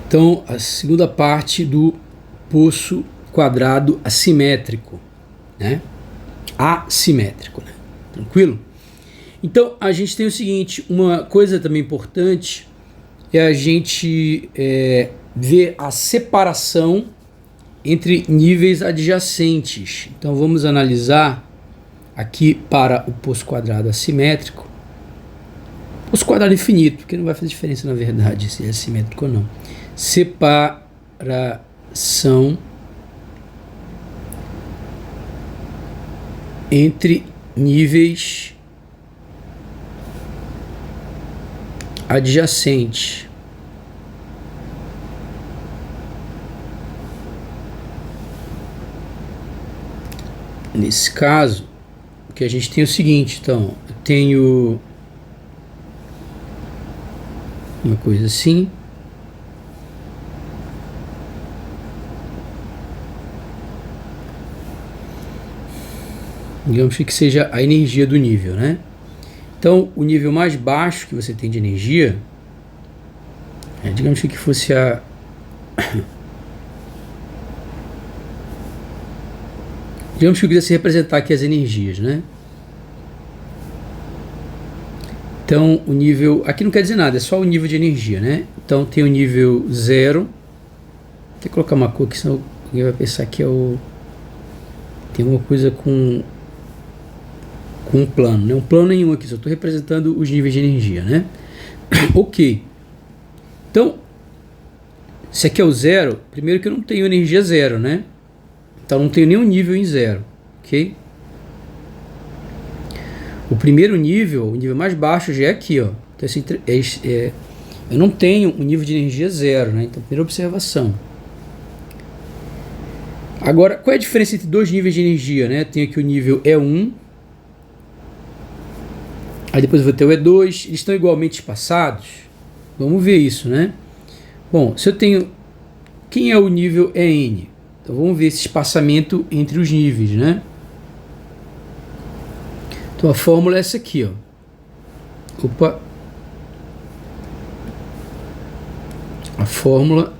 Então, a segunda parte do poço quadrado assimétrico, né? Assimétrico, né? Tranquilo? Então, a gente tem o seguinte, uma coisa também importante é a gente ver a separação entre níveis adjacentes. Então, vamos analisar aqui para o poço quadrado assimétrico, poço quadrado infinito, porque não vai fazer diferença na verdade se é assimétrico ou não. Separação entre níveis adjacentes. Nesse caso, o que a gente tem é o seguinte, então, eu tenho uma coisa assim, digamos que seja a energia do nível, né? Então, o nível mais baixo que você tem de energia, digamos que fosse a digamos que eu quisesse representar aqui as energias, né? Então, o nível... Aqui não quer dizer nada, é só o nível de energia, né? Então, tem o nível 0. Vou ter que colocar uma cor aqui, senão alguém vai pensar que é o... Tem alguma coisa com um plano, né? Um plano nenhum aqui, só estou representando os níveis de energia, né? Ok. Então, se aqui é o 0, primeiro que eu não tenho energia 0, né? Então, não tenho nenhum nível em 0, ok? O primeiro nível, o nível mais baixo já é aqui, ó. Então, assim, eu não tenho um nível de energia 0, né? Então, primeira observação. Agora, qual é a diferença entre dois níveis de energia, né? Tenho aqui o nível E1, aí depois eu vou ter o E2, eles estão igualmente espaçados? Vamos ver isso, né? Bom, se eu tenho... Quem é o nível EN? Então vamos ver esse espaçamento entre os níveis, né? Então a fórmula é essa aqui, ó. Opa! A fórmula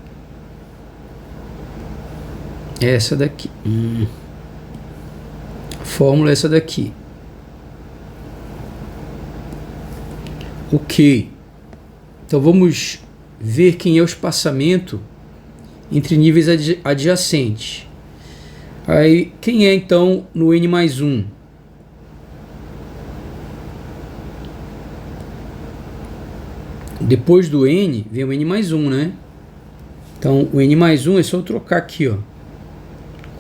é essa daqui. A fórmula é essa daqui. Ok. Então vamos ver quem é o espaçamento entre níveis adjacentes. Aí, quem é então no N mais 1? Depois do N vem o N mais 1, né? Então o N mais 1 é só eu trocar aqui, ó.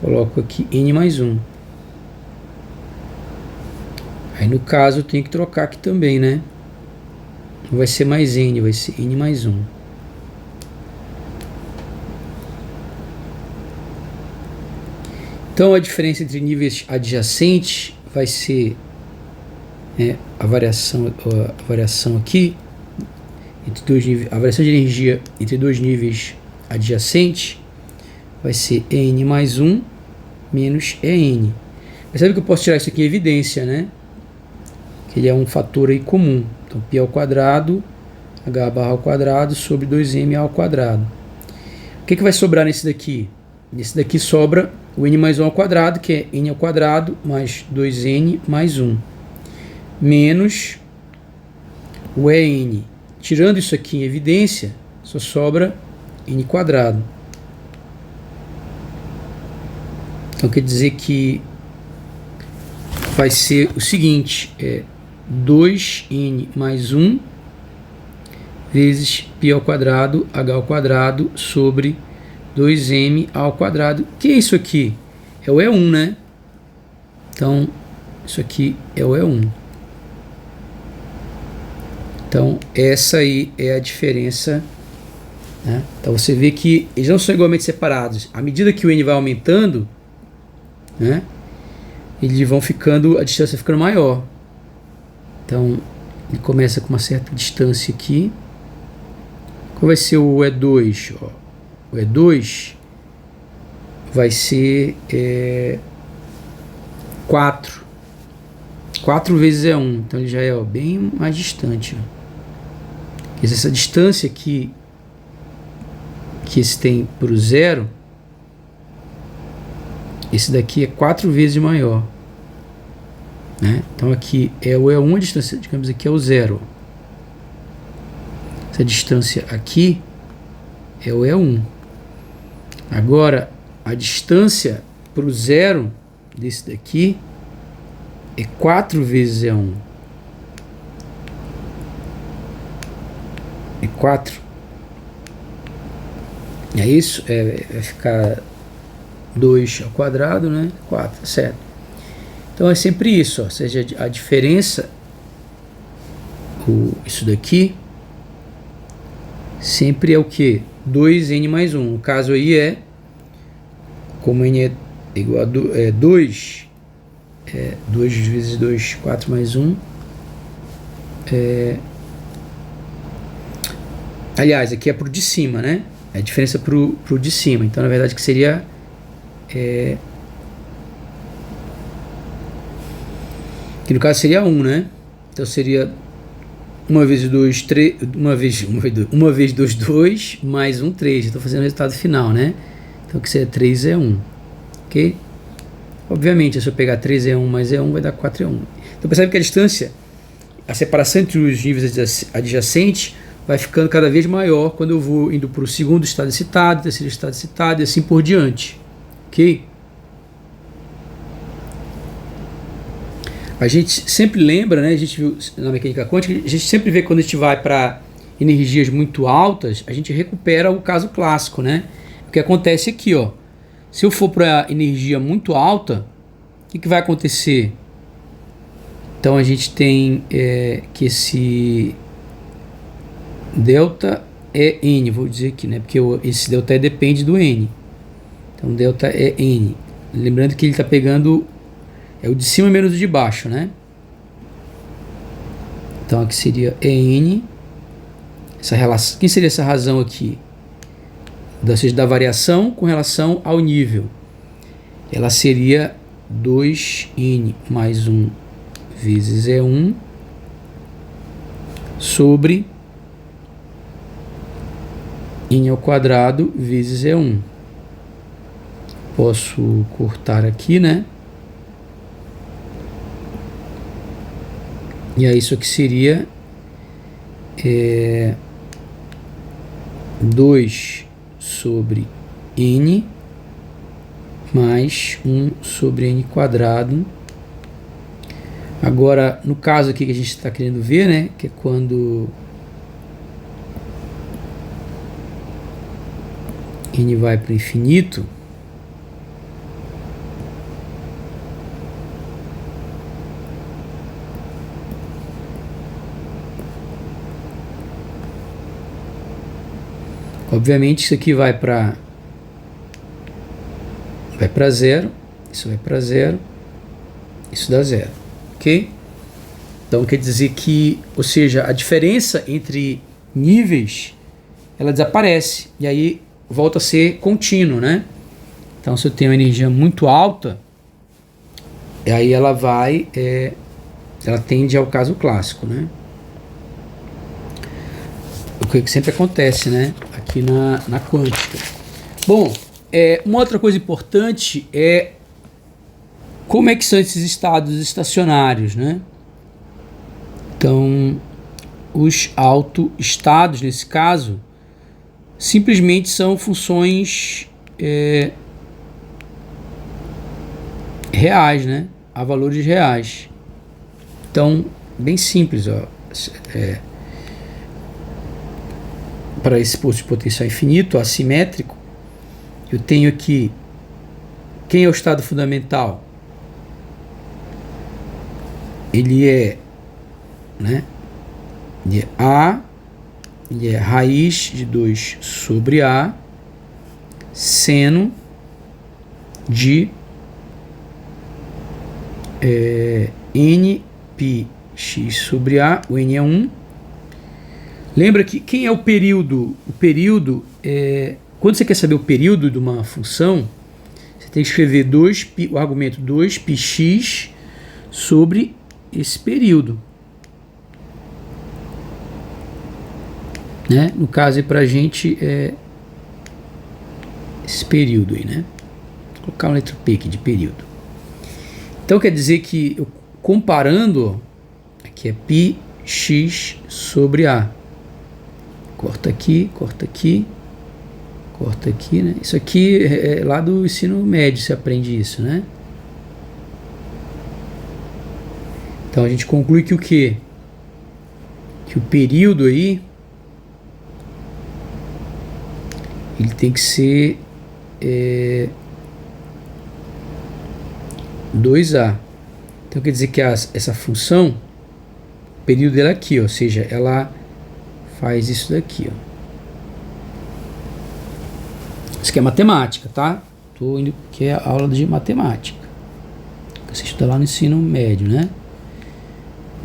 Coloco aqui N mais 1. Aí no caso eu tenho que trocar aqui também, né? Não vai ser mais N, vai ser N mais 1. Então a diferença entre níveis adjacentes vai ser a variação aqui entre dois níveis, a variação de energia entre dois níveis adjacentes vai ser EN mais 1 menos EN. Percebe que eu posso tirar isso aqui em evidência, né? Que ele é um fator aí comum. Então π ao quadrado, h barra ao quadrado sobre 2m ao quadrado. O que vai sobrar nesse daqui? Nesse daqui sobra o n mais 1 ao quadrado, que é n ao quadrado mais 2n mais 1, menos o en. Tirando isso aqui em evidência, só sobra n quadrado. Então quer dizer que vai ser o seguinte, 2n mais 1 vezes π ao quadrado, h ao quadrado sobre 2m ao quadrado. O que é isso aqui? É o E1, né? Então, isso aqui é o E1. Então, essa aí é a diferença, né? Então, você vê que eles não são igualmente separados. À medida que o n vai aumentando, né, eles vão ficando, a distância ficando maior. Então, ele começa com uma certa distância aqui. Qual vai ser o E2? Ó? O E2 vai ser 4 vezes E1, então ele já é bem mais distante. Essa distância aqui que esse tem para o zero, esse daqui é 4 vezes maior, né? Então aqui é o E1, a distância, digamos, aqui é o zero. Essa distância aqui é o E1. Agora, a distância para o zero desse daqui é 4 vezes E1. É 4. É isso? Vai ficar 2 ao quadrado, né? 4, certo? Então é sempre isso, ó. Ou seja, a diferença, isso daqui, sempre é o que? 2n mais 1. No caso aí como n é igual a 2, 2 vezes 2, 4 mais 1. Aliás, aqui é pro de cima, né? É a diferença pro de cima. Então, na verdade, que seria... que no caso seria 1, né? Então, seria 1 vezes 2, 3... 1 vezes 2, 2, mais 1, 3. Estou fazendo o resultado final, né? Então, que seria 3 é 1. Ok? Obviamente, se eu pegar 3 é 1 mais é 1, vai dar 4 é 1. Então, percebe que a distância, a separação entre os níveis adjacentes vai ficando cada vez maior quando eu vou indo para o segundo estado excitado, terceiro estado excitado e assim por diante. Ok? A gente sempre lembra, né? A gente viu na mecânica quântica, a gente sempre vê quando a gente vai para energias muito altas, a gente recupera o caso clássico, né? O que acontece aqui, ó. Se eu for para energia muito alta, o que vai acontecer? Então a gente tem que esse delta é n, vou dizer aqui, né? Porque esse delta E depende do n. Então delta é n. Lembrando que ele está pegando o de cima menos o de baixo, né? Então aqui seria n. Essa relação, quem seria essa razão aqui? Ou seja, da variação com relação ao nível. Ela seria 2n mais 1 vezes E1 sobre n ao quadrado vezes E1. Posso cortar aqui, né? E aí isso aqui seria 2 sobre n mais 1 sobre n quadrado. Agora, no caso aqui que a gente está querendo ver, né? Que é quando n vai para o infinito, obviamente isso aqui vai para zero, isso vai para zero, isso dá zero, ok? Então quer dizer que, ou seja, a diferença entre níveis, ela desaparece, e aí volta a ser contínuo, né? Então se eu tenho uma energia muito alta, aí ela vai, ela tende ao caso clássico, né? O que sempre acontece, né? Aqui na quântica. Bom, uma outra coisa importante é como é que são esses estados estacionários, né? Então, os autoestados, nesse caso, simplesmente são funções reais, né? A valores reais. Então, bem simples, ó. Para esse posto de potencial infinito, assimétrico, eu tenho aqui, quem é o estado fundamental? Ele é, né? Ele é A, ele é raiz de 2 sobre A, seno de n π x sobre A, o n é 1. Lembra que quem é o período? O período quando você quer saber o período de uma função, você tem que escrever o argumento 2πx sobre esse período, né? No caso, para a gente esse período aí, né? Vou colocar uma letra P aqui de período. Então quer dizer que eu comparando, aqui é πx sobre A. Corta aqui, corta aqui, corta aqui, né? Isso aqui é lá do ensino médio, você aprende isso, né? Então a gente conclui que o quê? Que o período aí ele tem que ser 2A. Então quer dizer que essa função, o período dela é aqui, ou seja, ela faz isso daqui, ó. Isso aqui é matemática, tá? Tô indo que é a aula de matemática que você estuda lá no ensino médio, né?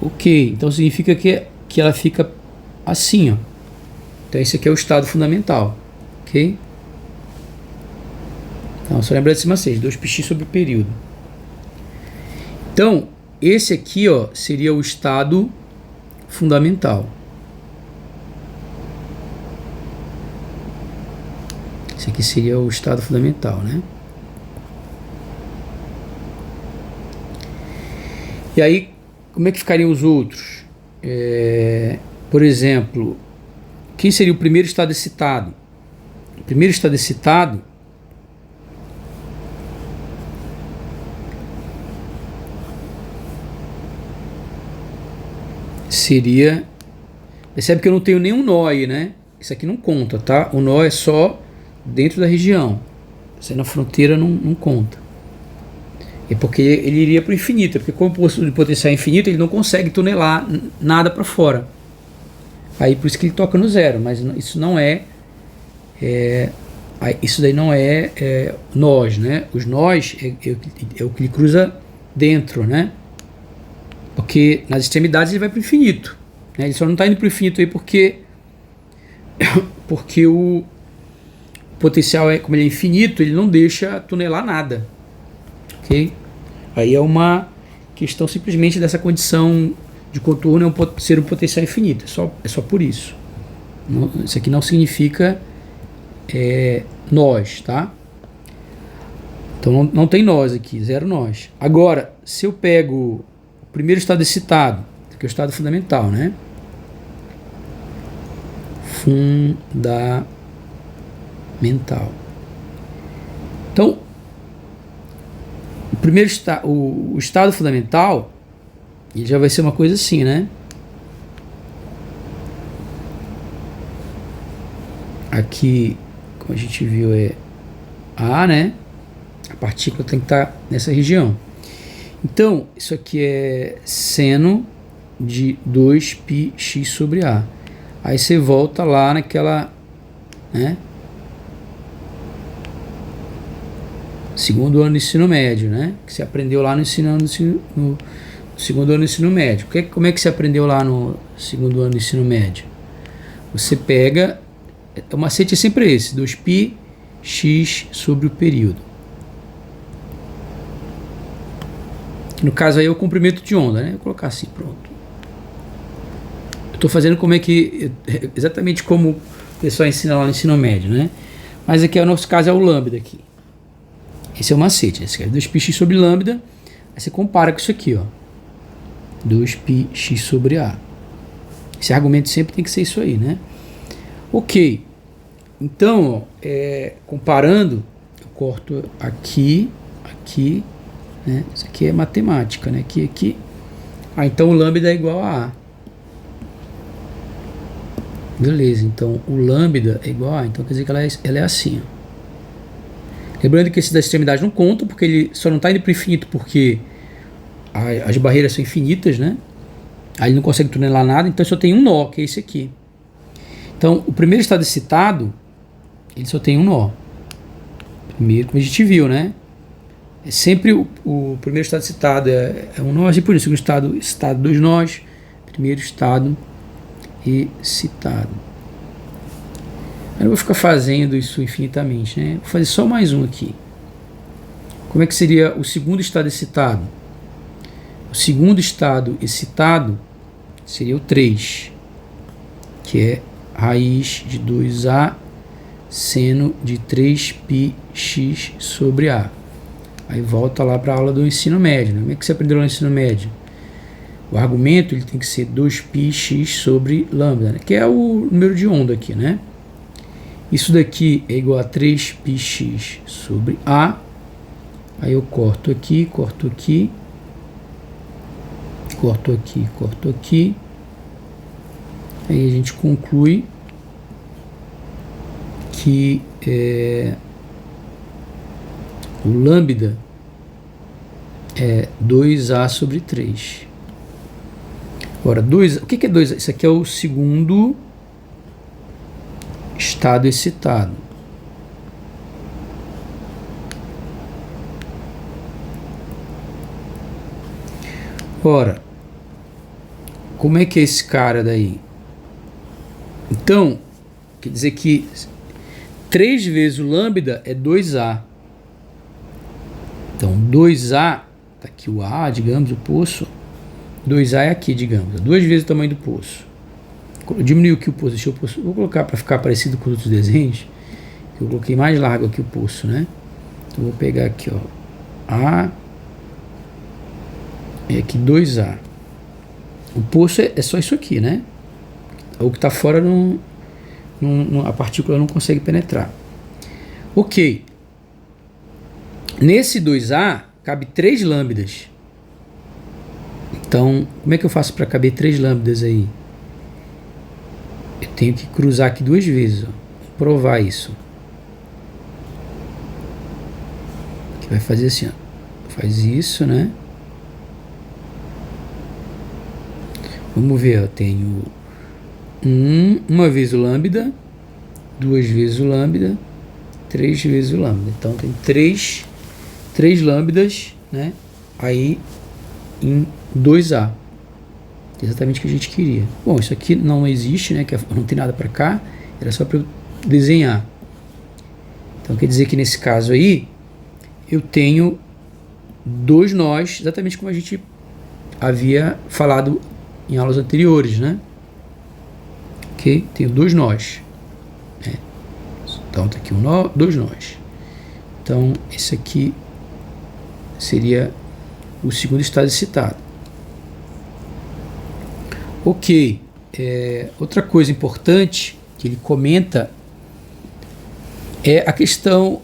Ok, então significa que ela fica assim, ó. Então esse aqui é o estado fundamental, ok? Então só lembra de cima 6, 2πx sobre o período. Então esse aqui, ó, seria o estado fundamental. Esse aqui seria o estado fundamental, né? E aí, como é que ficariam os outros? Por exemplo, quem seria o primeiro estado excitado? O primeiro estado excitado seria... Percebe que eu não tenho nenhum nó aí, né? Isso aqui não conta, tá? O nó é só dentro da região. Isso aí na fronteira não conta. É porque ele iria para o infinito. Porque como o potencial é infinito, ele não consegue tunelar nada para fora. Aí por isso que ele toca no zero. Mas isso não isso daí não é nós, né? Os nós é o que ele cruza dentro, né? Porque nas extremidades ele vai para o infinito, né? Ele só não está indo para o infinito aí porque o potencial, como ele é infinito, ele não deixa tunelar nada, ok? Aí é uma questão simplesmente dessa condição de contorno ser um potencial infinito, é só por isso. Isso aqui não significa nós, tá? Então não tem nós aqui, zero nós. Agora, se eu pego o primeiro estado excitado, que é o estado fundamental, né? Fundamental. Então, o estado fundamental, ele já vai ser uma coisa assim, né? Aqui, como a gente viu, é A, né? A partícula tem que estar nessa região. Então, isso aqui é seno de 2πx sobre A. Aí você volta lá naquela, né? Segundo ano do ensino médio, né? Que você aprendeu lá no segundo ano do ensino médio. Como é que você aprendeu lá no segundo ano do ensino médio? Você pega, o macete é sempre esse, 2πx sobre o período. No caso aí é o comprimento de onda, né? Vou colocar assim, pronto. Estou fazendo exatamente como o pessoal ensina lá no ensino médio, né? Mas aqui, o nosso caso é o lambda aqui. Esse é o macete, esse aqui é 2πx sobre lambda. Aí você compara com isso aqui, ó. 2πx sobre A. Esse argumento sempre tem que ser isso aí, né? Ok. Então, ó, comparando, eu corto aqui, aqui, né? Isso aqui é matemática, né? Aqui. Então o lambda é igual a A. Beleza, então o lambda é igual a, então quer dizer que ela é assim, ó. Lembrando que esse da extremidade não conta, porque ele só não está indo para o infinito porque as barreiras são infinitas, né? Aí ele não consegue tunelar nada, então só tem um nó, que é esse aqui. Então o primeiro estado excitado, ele só tem um nó. Primeiro, como a gente viu, né? É sempre o primeiro estado excitado é um nó, e por isso o segundo estado 2 nós, primeiro estado excitado. Eu não vou ficar fazendo isso infinitamente, né? Vou fazer só mais um aqui. Como é que seria o segundo estado excitado? O segundo estado excitado seria o 3, que é raiz de 2A seno de 3πx sobre A. Aí volta lá para a aula do ensino médio, né? Como é que você aprendeu lá no ensino médio? O argumento ele tem que ser 2πx sobre lambda, né? Que é o número de onda aqui, né? Isso daqui é igual a 3πx sobre A. Aí eu corto aqui, corto aqui, corto aqui, corto aqui. Aí a gente conclui que o lambda é 2A sobre 3. Agora, o que é 2A? Isso aqui é o segundo estado excitado. Ora, como é que é esse cara daí? Então, quer dizer que 3 vezes o lambda é 2A. Então, 2A, tá aqui o A, digamos, o poço. 2A é aqui, digamos, 2 vezes o tamanho do poço. Diminuiu aqui o poço, vou colocar para ficar parecido com os outros desenhos. Eu coloquei mais largo aqui o poço, né? Então, vou pegar aqui, ó, A, e aqui 2A. O poço é só isso aqui, né? O que está fora, a partícula não consegue penetrar. Ok. Nesse 2A, cabe 3 lambdas. Então, como é que eu faço para caber 3 lambdas aí? Eu tenho que cruzar aqui 2 vezes, ó. Vou provar isso. Que vai fazer assim, ó. Faz isso, né? Vamos ver, eu tenho uma vez o lambda, 2 vezes o lambda, 3 vezes o lambda. Então tem 3 lambdas, né? Aí em 2A. Exatamente o que a gente queria. Bom, isso aqui não existe, né? Que não tem nada para cá. Era só para eu desenhar. Então quer dizer que nesse caso aí eu tenho 2 nós, exatamente como a gente havia falado em aulas anteriores, né? Ok? Tenho 2 nós. Né? Então tá aqui 2 nós. Então esse aqui seria o segundo estado excitado. Ok. Outra coisa importante que ele comenta é a questão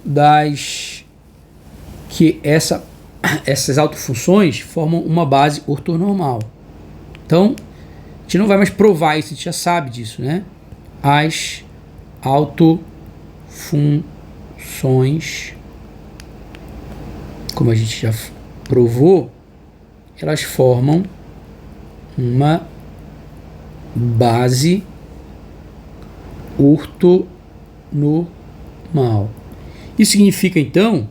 que essas autofunções formam uma base ortonormal. Então, a gente não vai mais provar isso, a gente já sabe disso, né? As autofunções, como a gente já provou, elas formam uma base ortonormal. Isso significa, então,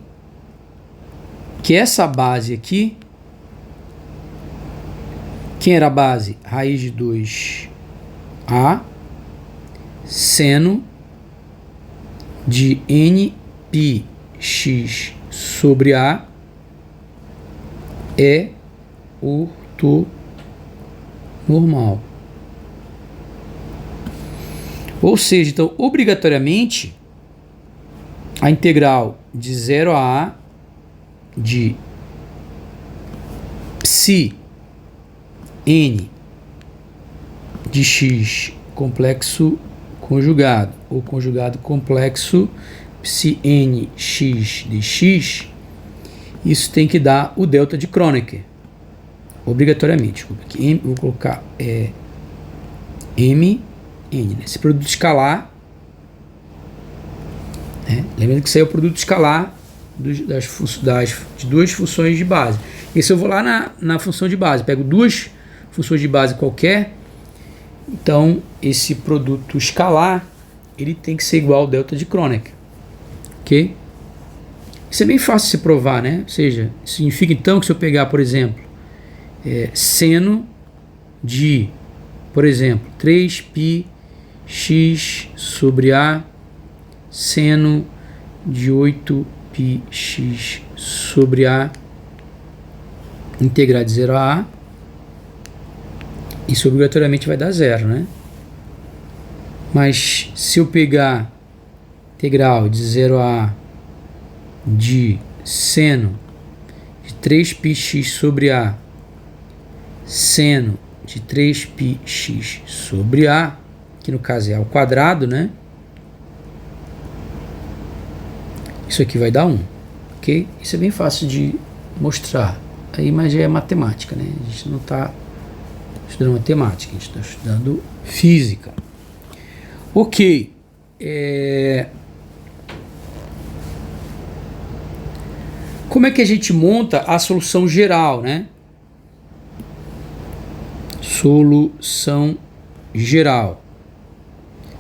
que essa base aqui, quem era a base? Raiz de 2A seno de nπx sobre A é ortonormal. Ou seja, então, obrigatoriamente, a integral de 0 a A de psi n de x complexo conjugado ou conjugado complexo psi n x de x, isso tem que dar o delta de Kronecker, obrigatoriamente. Vou colocar mn, né? Esse produto escalar, né? Lembrando que isso aí é o produto escalar de 2 funções de base. E se eu vou lá na função de base, pego 2 funções de base qualquer, então esse produto escalar ele tem que ser igual ao delta de Kronecker, ok? Isso é bem fácil de se provar, né? Ou seja, significa então que se eu pegar, por exemplo, seno de, por exemplo, 3πx sobre A seno de 8πx sobre A integrar de 0 a A, isso obrigatoriamente vai dar 0, né? Mas se eu pegar integral de 0 a de seno de 3πx sobre a seno de 3πx sobre a, que no caso é ao quadrado, né? Isso aqui vai dar 1, ok? Isso é bem fácil de mostrar, aí, mas já é matemática, né? A gente não está estudando matemática, a gente está estudando física. Ok. Como é que a gente monta a solução geral, né? Solução geral.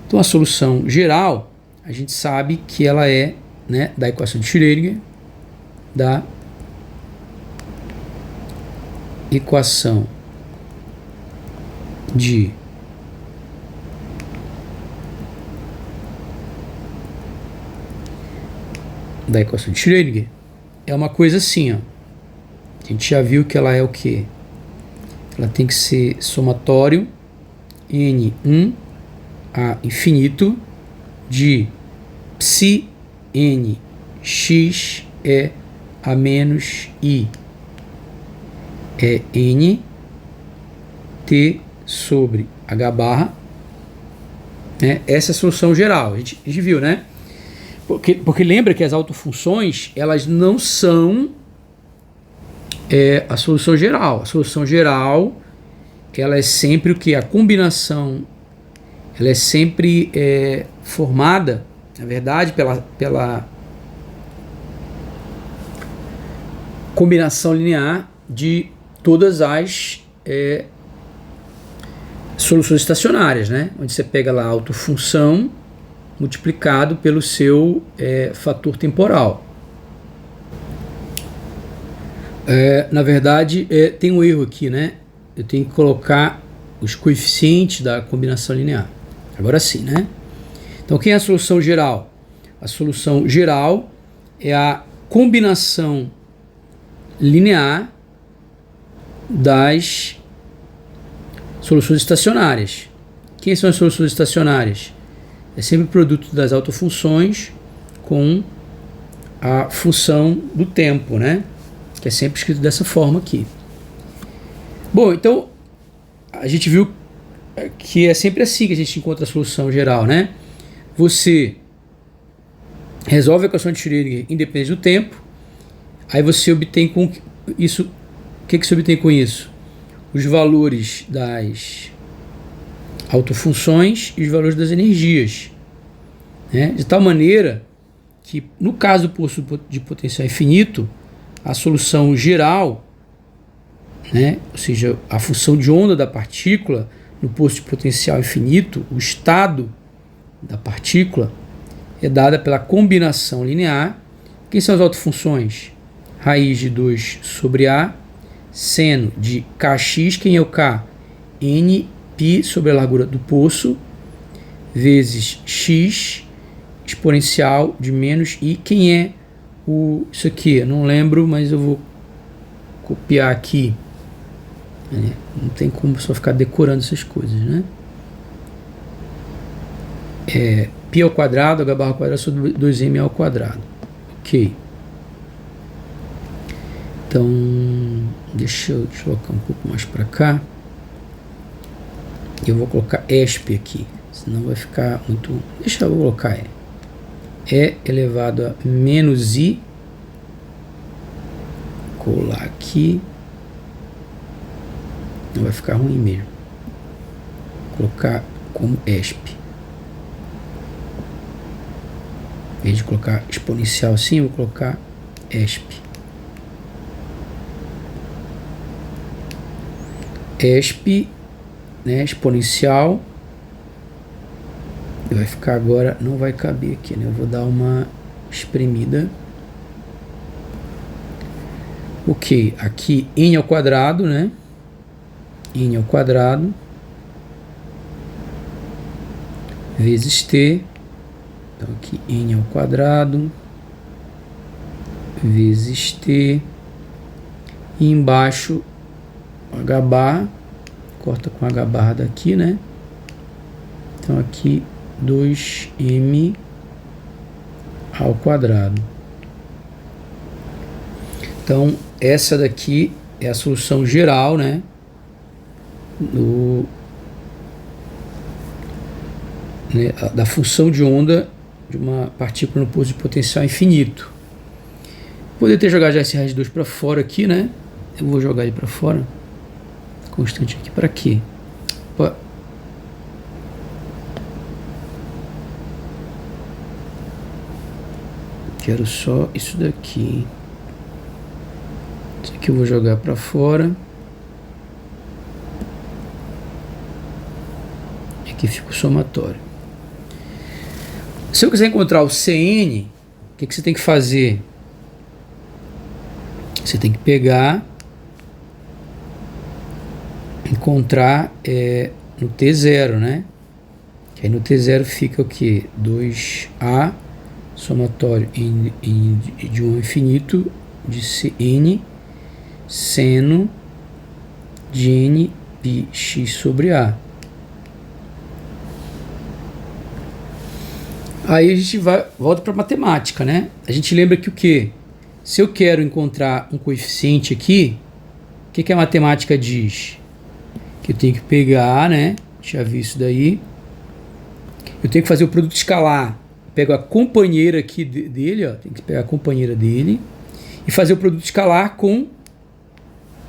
Então, a solução geral, a gente sabe que ela é, né, da equação de Schrödinger, da equação de Schrödinger é uma coisa assim, ó. A gente já viu que ela é o quê? Ela tem que ser somatório n1 a infinito de psi n x é a menos i é n t sobre h barra, né? Essa é a solução geral, a gente viu, né? Porque lembra que as autofunções, elas não são a solução geral. A solução geral, ela é sempre o que? A combinação, ela é sempre formada, na verdade, pela combinação linear de todas as soluções estacionárias, né? Onde você pega lá a autofunção multiplicado pelo seu fator temporal. Na verdade, tem um erro aqui, né? Eu tenho que colocar os coeficientes da combinação linear. Agora sim, né? Então, quem é a solução geral? A solução geral é a combinação linear das soluções estacionárias. Quem são as soluções estacionárias? É sempre o produto das autofunções com a função do tempo, né? Que é sempre escrito dessa forma aqui. Bom, então a gente viu que é sempre assim que a gente encontra a solução geral, né? Você resolve a equação de Schrödinger independente do tempo, aí você obtém com isso. O que você obtém com isso? Os valores das autofunções e os valores das energias, né? De tal maneira que, no caso do poço de potencial infinito, a solução geral, né, ou seja, a função de onda da partícula no poço de potencial infinito, o estado da partícula, é dada pela combinação linear. Quem são as autofunções? Raiz de 2 sobre A, seno de kx, quem é o k? N π sobre a largura do poço, vezes x, exponencial de menos i. Quem é isso aqui? Eu não lembro, mas eu vou copiar aqui. Não tem como só ficar decorando essas coisas, né? Π ao quadrado, h barra ao quadrado sobre 2m ao quadrado. Ok. Então, deixa eu colocar um pouco mais para cá. Eu vou colocar ESP aqui, senão vai ficar muito... Deixa eu colocar E elevado a menos I. Colar aqui. Não vai ficar ruim mesmo. Vou colocar como ESP. Em vez de colocar exponencial assim, eu vou colocar ESP. ESP, né, exponencial. Vai ficar agora, não vai caber aqui, né? Eu vou dar uma espremida. Ok, aqui n ao quadrado, né? N ao quadrado vezes t. Então aqui n ao quadrado vezes t. E embaixo h barra, corta com h barra daqui, né? Então aqui 2m ao quadrado. Então, essa daqui é a solução geral, né, da função de onda de uma partícula no posto de potencial infinito. Poderia ter jogado já esse raiz 2 para fora aqui, né? Eu vou jogar ele para fora. Constante aqui para quê? Opa. Quero só isso daqui. Isso aqui eu vou jogar para fora. E aqui fica o somatório. Se eu quiser encontrar o Cn, o que você tem que fazer? Você tem que pegar, encontrar no T0, né? Que aí no T0 fica o que? 2A somatório de 1 ao infinito de Cn seno de n pi x sobre A. Aí a gente volta para matemática, né? A gente lembra que o quê? Se eu quero encontrar um coeficiente aqui, o que a matemática diz? Que eu tenho que pegar, né? Já vi isso daí. Eu tenho que fazer o produto escalar. Pego a companheira aqui dele, ó. Tem que pegar a companheira dele e fazer o produto escalar com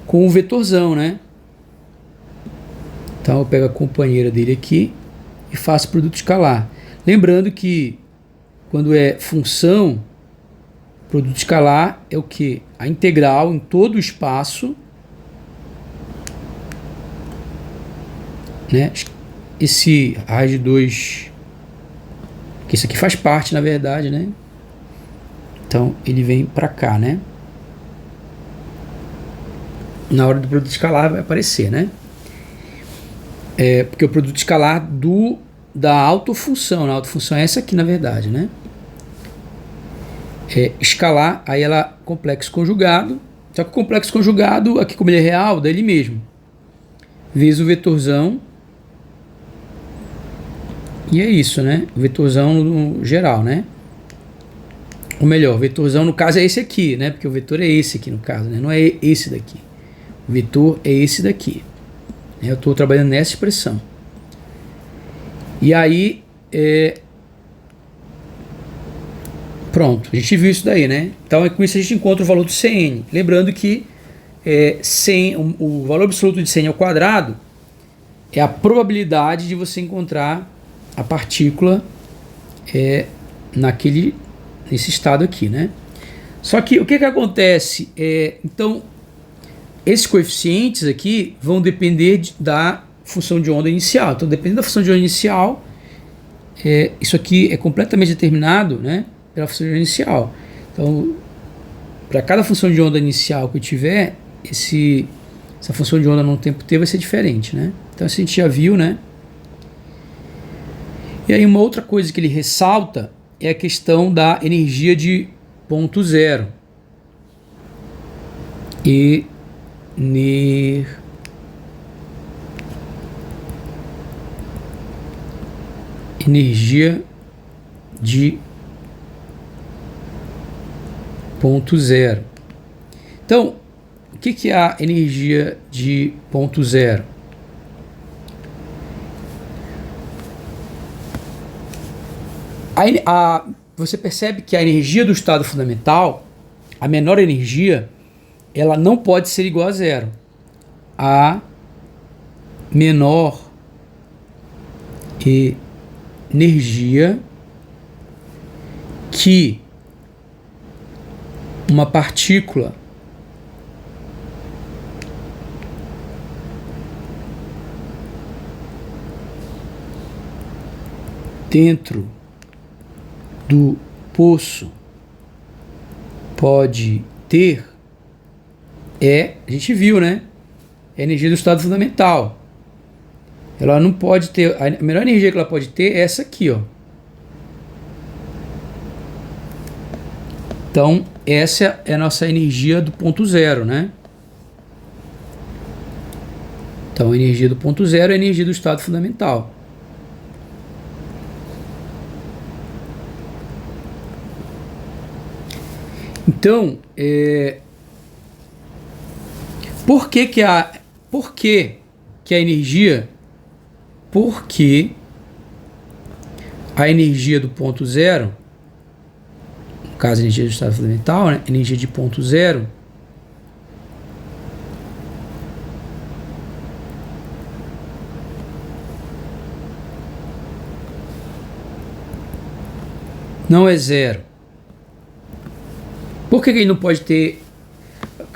o vetorzão, né? Então eu pego a companheira dele aqui e faço o produto escalar. Lembrando que quando é função, produto escalar é o que? A integral em todo o espaço, né? Esse raiz de 2, que isso aqui faz parte, na verdade, né? Então ele vem para cá, né? Na hora do produto escalar vai aparecer, né? Porque o produto escalar da autofunção, a autofunção é essa aqui, na verdade, né? Escalar, aí ela complexo conjugado, só que o complexo conjugado, aqui como ele é real, dá ele mesmo, vezes o vetorzão, e é isso, né? O vetorzão no geral, né? Ou melhor, o vetorzão no caso é esse aqui, né? Porque o vetor é esse aqui no caso, né? Não é esse daqui. O vetor é esse daqui. Eu estou trabalhando nessa expressão. E aí, pronto, a gente viu isso daí, né? Então, com isso a gente encontra o valor do Cn. Lembrando que o valor absoluto de Cn ao quadrado é a probabilidade de você encontrar a partícula nesse estado aqui, né? Só que o que acontece? Então, esses coeficientes aqui vão depender da função de onda inicial. Então, dependendo da função de onda inicial, isso aqui é completamente determinado, né, pela função de onda inicial. Então, para cada função de onda inicial que eu tiver, essa função de onda no tempo t vai ser diferente, né? Então, isso a gente já viu, né? E aí, uma outra coisa que ele ressalta é a questão da energia de ponto zero. Energia de ponto zero. Então, o que é a energia de ponto zero? Você percebe que a energia do estado fundamental, a menor energia, ela não pode ser igual a zero. A menor energia que uma partícula dentro do poço pode ter a gente viu, né? É a energia do estado fundamental. Ela não pode ter, a melhor energia que ela pode ter é essa aqui, ó. Então, essa é a nossa energia do ponto zero, né? Então, a energia do ponto zero é a energia do estado fundamental. Então, por que a energia? Porque a energia do ponto zero, no caso a energia do estado fundamental, né? Energia de ponto zero, não é zero. Por que ele não pode ter?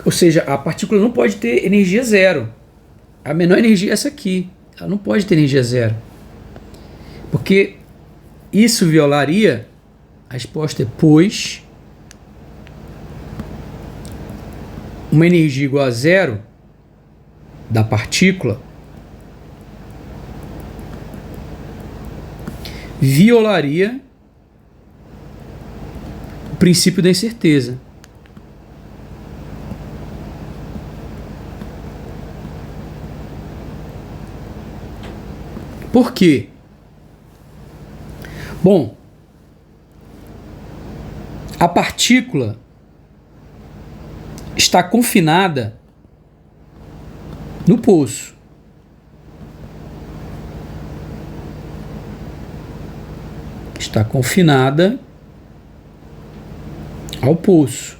Ou seja, a partícula não pode ter energia zero. A menor energia é essa aqui. Ela não pode ter energia zero. Porque isso violaria. A resposta é pois uma energia igual a zero da partícula violaria o princípio da incerteza. Por quê? Bom, a partícula está confinada no poço. Está confinada ao poço.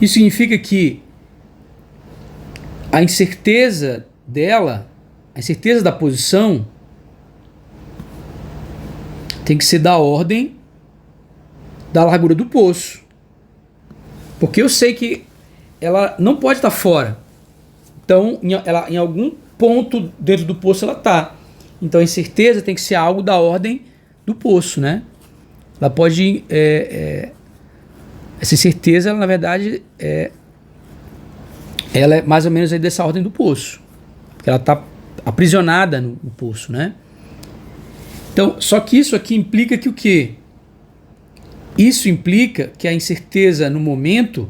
Isso significa que a incerteza dela, a incerteza da posição, tem que ser da ordem da largura do poço. Porque eu sei que ela não pode estar fora. Então, ela, em algum ponto dentro do poço ela está. Então, a incerteza tem que ser algo da ordem do poço, né? Ela pode... essa incerteza, ela, na verdade, ela é mais ou menos aí dessa ordem do poço. Porque ela está aprisionada no poço, né? Então, só que isso aqui implica que o quê? Isso implica que a incerteza no momento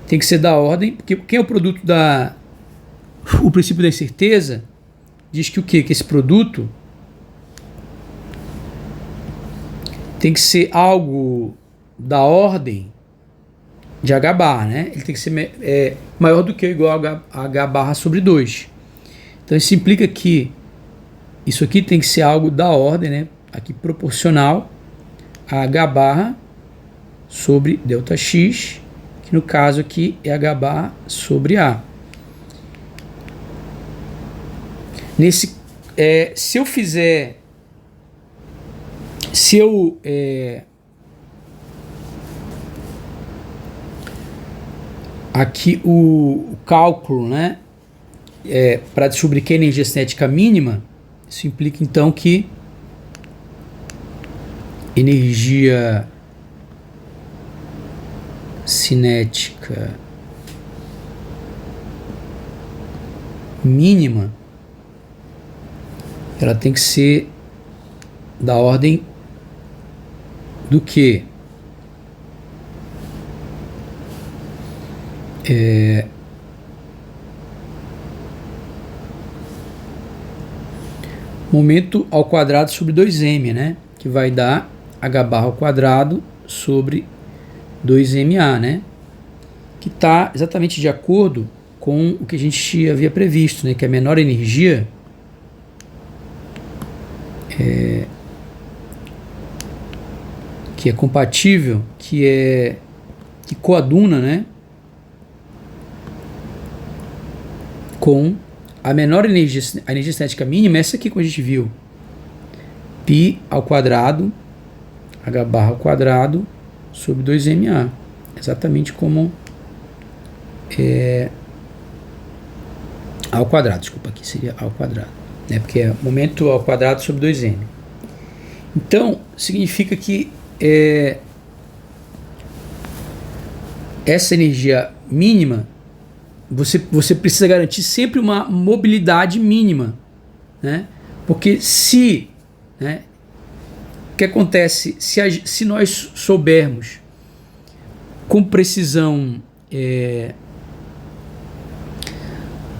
tem que ser da ordem, porque quem é o produto da... O princípio da incerteza diz que o quê? Que esse produto tem que ser algo da ordem de H barra, né? Ele tem que ser maior do que ou igual a H barra sobre 2. Então isso implica que isso aqui tem que ser algo da ordem, né? Aqui proporcional a H barra sobre ΔX, que no caso aqui é H barra sobre A. Se eu fizer... Se eu... aqui o cálculo, né? Para descobrir que é a energia cinética mínima, isso implica então que energia cinética mínima, ela tem que ser da ordem do que? Momento ao quadrado sobre 2m, né? Que vai dar H barra ao quadrado sobre 2ma, né? Que está exatamente de acordo com o que a gente havia previsto, né? Que a menor energia que é compatível, que coaduna, né? Com a menor energia, a energia cinética mínima, essa aqui que a gente viu. Π ao quadrado, H barra ao quadrado, sobre 2ma. Exatamente como ao quadrado, desculpa, aqui seria ao quadrado, né? Porque é momento ao quadrado sobre 2m. Então, significa que essa energia mínima, você precisa garantir sempre uma mobilidade mínima, né? Porque né, o que acontece se nós soubermos com precisão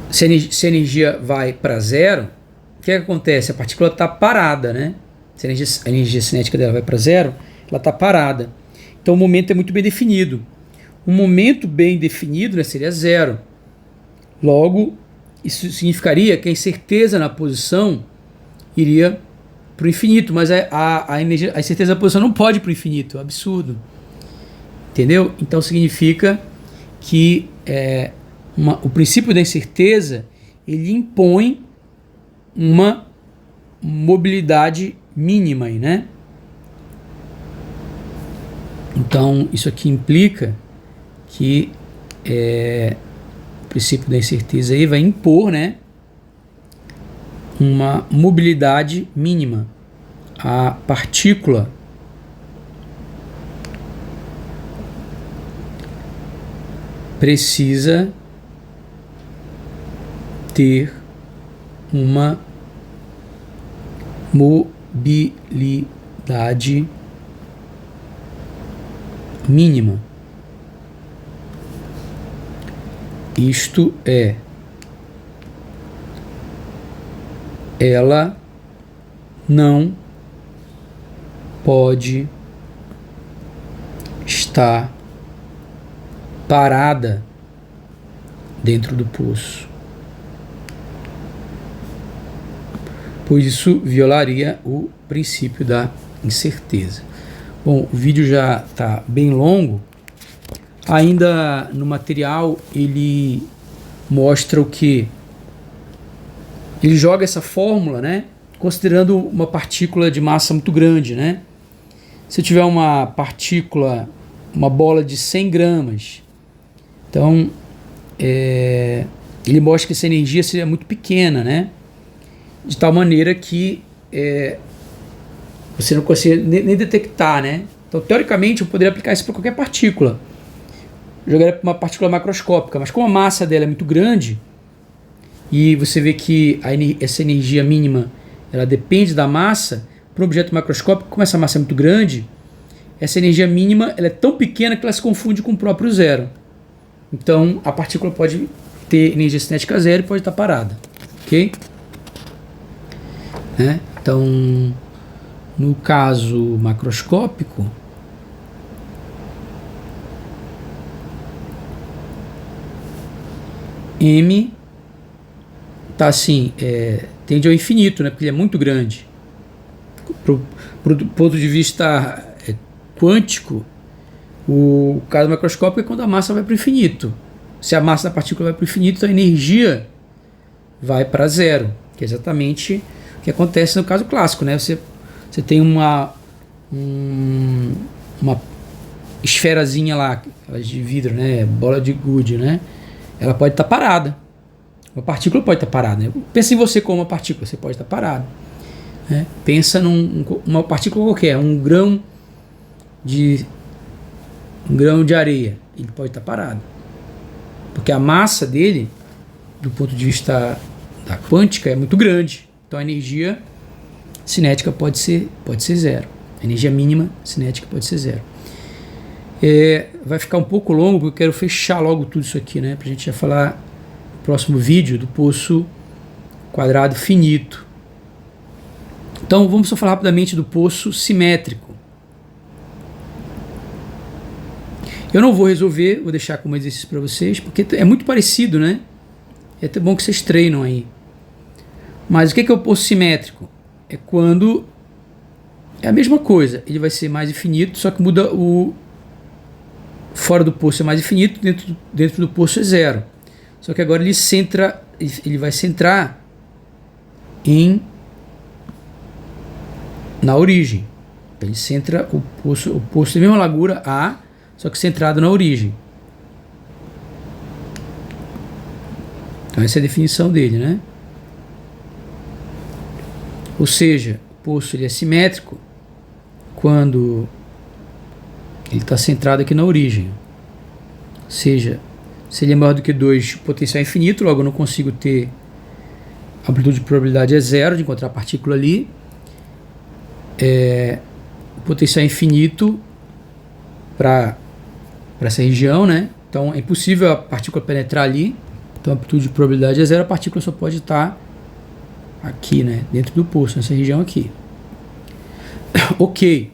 se a energia vai para zero, o que acontece? A partícula está parada, né? Se a energia cinética dela vai para zero, ela está parada. Então o momento é muito bem definido. Um momento bem definido, né, seria zero. Logo, isso significaria que a incerteza na posição iria para o infinito, mas a incerteza da posição não pode ir para o infinito, é um absurdo. Entendeu? Então significa que o princípio da incerteza, ele impõe uma mobilidade mínima, né? Então isso aqui implica que o princípio da incerteza aí vai impor, né, uma mobilidade mínima. A partícula precisa ter uma mobilidade mínima. Isto é, ela não pode estar parada dentro do poço, pois isso violaria o princípio da incerteza. Bom, o vídeo já está bem longo. Ainda no material ele mostra o que? Ele joga essa fórmula, né, considerando uma partícula de massa muito grande, né? Se eu tiver uma partícula, uma bola de 100 gramas, então ele mostra que essa energia seria muito pequena, né? De tal maneira que você não consegue nem detectar, né? Então, teoricamente, eu poderia aplicar isso para qualquer partícula. Jogaria para uma partícula macroscópica, mas como a massa dela é muito grande, e você vê que essa energia mínima ela depende da massa, para um objeto macroscópico, como essa massa é muito grande, essa energia mínima ela é tão pequena que ela se confunde com o próprio zero. Então a partícula pode ter energia cinética zero e pode estar parada. Ok? Então, no caso macroscópico, M tá assim, tende ao infinito, né? Porque ele é muito grande. Pro ponto de vista quântico, o caso macroscópico é quando a massa vai para o infinito. Se a massa da partícula vai para o infinito, a energia vai para zero, que é exatamente o que acontece no caso clássico, né? Você tem uma esferazinha lá, de vidro, né? Bola de gude, né? Ela pode estar parada. Uma partícula pode estar parada, né? Pensa em você como uma partícula, você pode estar parado, né? Pensa numa partícula qualquer, um grão de areia, ele pode estar parado, porque a massa dele, do ponto de vista da quântica, é muito grande. Então a energia cinética pode ser zero. A energia mínima cinética pode ser zero. Vai ficar um pouco longo, porque eu quero fechar logo tudo isso aqui, né? Pra gente já falar no próximo vídeo do poço quadrado finito. Então vamos só falar rapidamente do poço simétrico. Eu não vou resolver, vou deixar como exercício para vocês, porque é muito parecido, né? É até bom que vocês treinam aí. Mas o que é o poço simétrico? É quando é a mesma coisa, ele vai ser mais infinito, só que muda o... Fora do poço é mais infinito, dentro do poço é zero. Só que agora ele vai centrar na origem. Ele centra o poço tem a mesma largura A, só que centrado na origem. Então essa é a definição dele, né? Ou seja, o poço ele é simétrico quando ele está centrado aqui na origem. Ou seja, se ele é maior do que 2, o potencial é infinito, logo eu não consigo ter... A amplitude de probabilidade é zero de encontrar a partícula ali. O potencial é infinito para essa região, né? Então é impossível a partícula penetrar ali. Então a amplitude de probabilidade é zero, a partícula só pode estar aqui, né? Dentro do poço, nessa região aqui. Ok.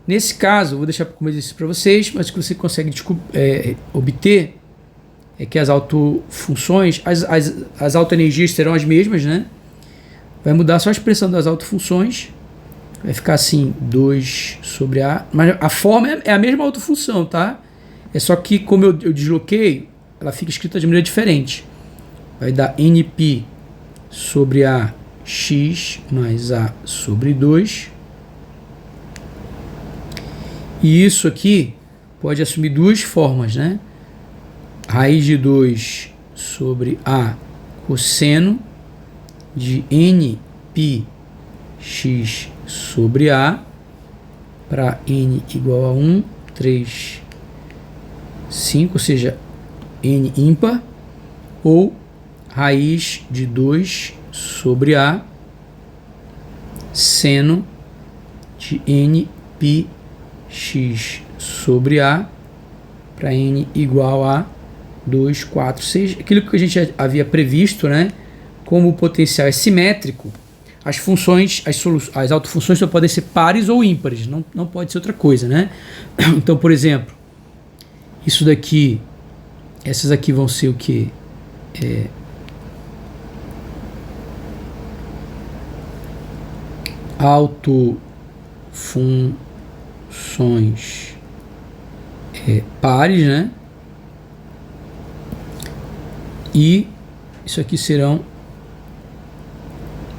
Nesse caso, eu vou deixar como exercício para vocês, mas o que você consegue obter é que as autofunções, as autoenergias serão as mesmas, né? Vai mudar só a expressão das autofunções. Vai ficar assim, 2 sobre A. Mas a forma é a mesma autofunção, tá? É só que, como eu desloquei, ela fica escrita de maneira diferente. Vai dar NP sobre A x mais A sobre 2. E isso aqui pode assumir duas formas, né? Raiz de 2 sobre A cosseno de NP x sobre A para n igual a 1, 3, 5, ou seja, n ímpar, ou raiz de 2 sobre A seno de NP x sobre A para n igual a 2, 4, 6. Aquilo que a gente já havia previsto, né? Como o potencial é simétrico, as funções, as autofunções só podem ser pares ou ímpares, não pode ser outra coisa, né? Então, por exemplo, isso daqui, essas aqui vão ser o que? Autofunções pares, né? E isso aqui serão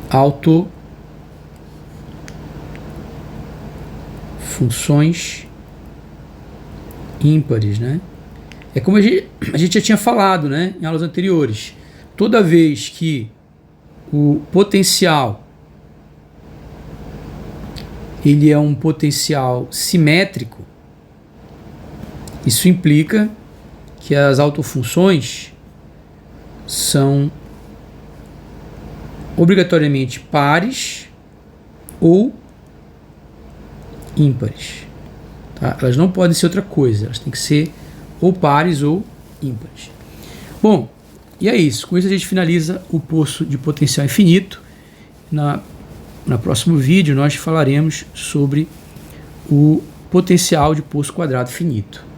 autofunções ímpares, né? É como a gente já tinha falado, né, em aulas anteriores. Toda vez que o potencial ele é um potencial simétrico, isso implica que as autofunções são obrigatoriamente pares ou ímpares. Tá? Elas não podem ser outra coisa, elas têm que ser ou pares ou ímpares. Bom, e é isso. Com isso a gente finaliza o poço de potencial infinito. No próximo vídeo nós falaremos sobre o potencial de poço quadrado finito.